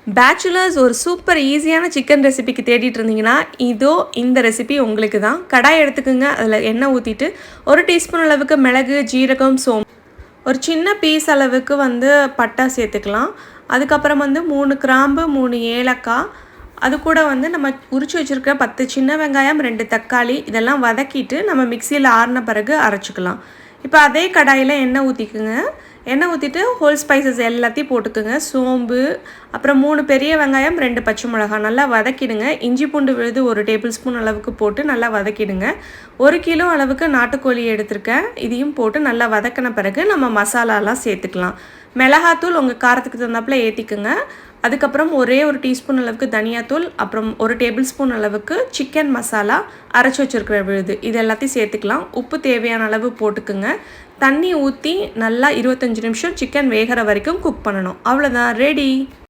Bachelors ஒரு super ஈஸியான chicken ரெசிபிக்கு தேடிட்டு இருந்தீங்கன்னா இதோ இந்த ரெசிபி உங்களுக்கு தான். கடாய் எடுத்துக்கோங்க. அதில் எண்ணெய் ஊற்றிட்டு 1 டீஸ்பூன் அளவுக்கு மிளகு, ஜீரகம், சோம்பு, ஒரு சின்ன பீஸ் அளவுக்கு பட்டை சேர்த்துக்கலாம். அதுக்கப்புறம் 3 கிராம்பு, 3 ஏலக்காய், அது கூட நம்ம உரிச்சு வச்சுருக்க 10 சின்ன வெங்காயம், 2 தக்காளி இதெல்லாம் வதக்கிட்டு நம்ம மிக்சியில் ஆறின பிறகு அரைச்சிக்கலாம். இப்போ அதே கடாயில் எண்ணெய் ஊற்றிக்குங்க. எண்ணெய் ஊற்றிட்டு ஹோல் ஸ்பைசஸ் எல்லாத்தையும் போட்டுக்குங்க. சோம்பு, அப்புறம் 3 பெரிய வெங்காயம், 2 பச்சை மிளகாய் நல்லா வதக்கிடுங்க. இஞ்சி பூண்டு விழுது 1 டேபிள் ஸ்பூன் அளவுக்கு போட்டு நல்லா வதக்கிடுங்க. 1 கிலோ அளவுக்கு நாட்டுக்கோழி எடுத்திருக்கேன். இதையும் போட்டு நல்லா வதக்கின பிறகு நம்ம மசாலாலாம் சேர்த்துக்கலாம். மிளகாத்தூள் உங்கள் காரத்துக்கு தகுந்தாப்பில் ஏற்றிக்குங்க. அதுக்கப்புறம் ஒரே 1 டீஸ்பூன் அளவுக்கு தனியாத்தூள், அப்புறம் 1 டேபிள் ஸ்பூன் அளவுக்கு சிக்கன் மசாலா அரைச்சி வச்சுருக்கிற விழுது இது எல்லாத்தையும் சேர்த்துக்கலாம். உப்பு தேவையான அளவு போட்டுக்குங்க. தண்ணி ஊற்றி நல்லா 25 நிமிஷம் சிக்கன் வேகிற வரைக்கும் குக் பண்ணணும். அவ்வளோதான், ரெடி.